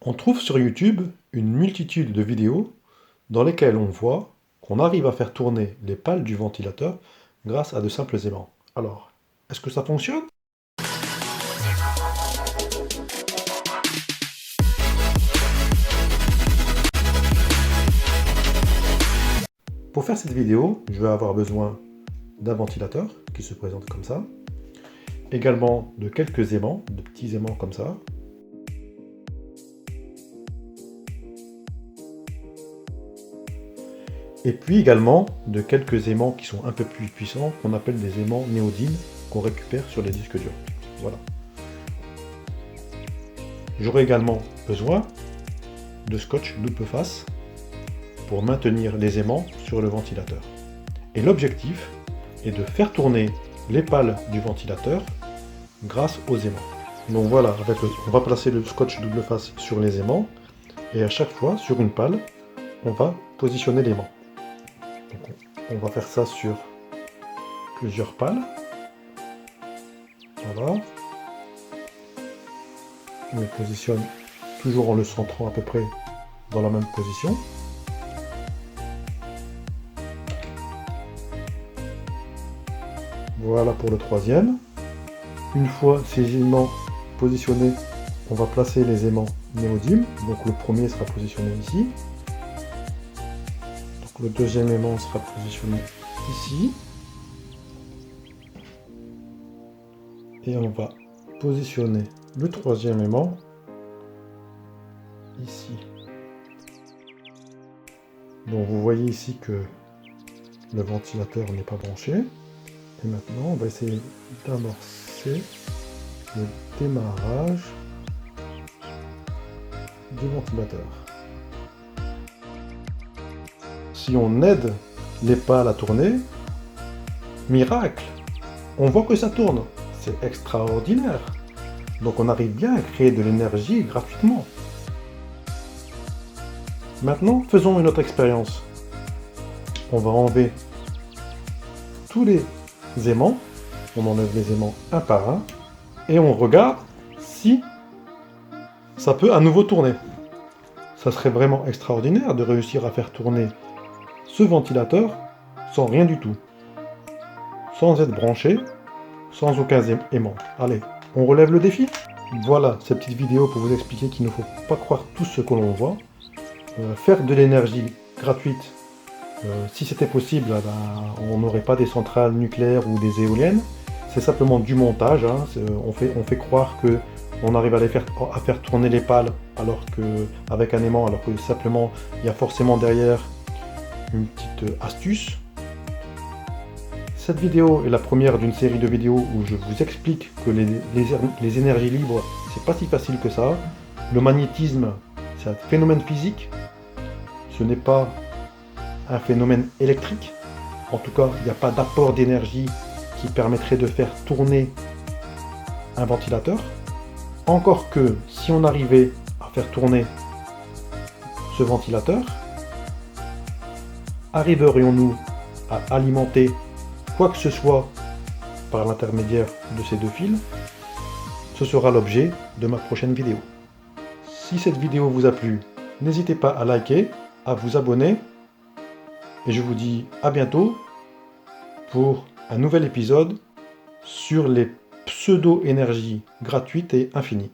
On trouve sur YouTube une multitude de vidéos dans lesquelles on voit qu'on arrive à faire tourner les pales du ventilateur grâce à de simples aimants. Alors, est-ce que ça fonctionne? Pour faire cette vidéo, je vais avoir besoin d'un ventilateur qui se présente comme ça, également de quelques aimants, de petits aimants comme ça, et puis également de quelques aimants qui sont un peu plus puissants, qu'on appelle des aimants néodymes, qu'on récupère sur les disques durs. Voilà. J'aurai également besoin de scotch double face pour maintenir les aimants sur le ventilateur. Et l'objectif est de faire tourner les pales du ventilateur grâce aux aimants. Donc voilà, on va placer le scotch double face sur les aimants, et à chaque fois, sur une pale, on va positionner l'aimant. On va faire ça sur plusieurs pales. Voilà. On les positionne toujours en le centrant à peu près dans la même position. Voilà pour le troisième. Une fois ces aimants positionnés, on va placer les aimants néodymes. Donc le premier sera positionné ici. Donc le deuxième aimant sera positionné ici. Et on va positionner le troisième aimant ici. Donc vous voyez ici que le ventilateur n'est pas branché. Et maintenant, on va essayer d'amorcer le démarrage du ventilateur. Si on aide les pales à tourner, miracle, on voit que ça tourne. C'est extraordinaire. Donc on arrive bien à créer de l'énergie gratuitement. Maintenant, faisons une autre expérience. On va enlever tous les aimants, on enlève les aimants un par un, et on regarde si ça peut à nouveau tourner. Ça serait vraiment extraordinaire de réussir à faire tourner ce ventilateur sans rien du tout, sans être branché, sans aucun aimant. Allez, on relève le défi. Voilà cette petite vidéo pour vous expliquer qu'il ne faut pas croire tout ce que l'on voit. Faire de l'énergie gratuite, si c'était possible, on n'aurait pas des centrales nucléaires ou des éoliennes. C'est simplement du montage. Hein. On fait croire que on arrive à faire tourner les pales avec un aimant, alors que simplement il y a forcément derrière une petite astuce. Cette vidéo est la première d'une série de vidéos où je vous explique que les énergies libres, c'est pas si facile que ça. Le magnétisme, c'est un phénomène physique, ce n'est pas un phénomène électrique. En tout cas, il n'y a pas d'apport d'énergie qui permettrait de faire tourner un ventilateur. Encore que, si on arrivait à faire tourner ce ventilateur, arriverions-nous à alimenter quoi que ce soit par l'intermédiaire de ces deux fils? Ce sera l'objet de ma prochaine vidéo. Si cette vidéo vous a plu, n'hésitez pas à liker, à vous abonner, et je vous dis à bientôt pour un nouvel épisode sur les pseudo-énergies gratuites et infinies.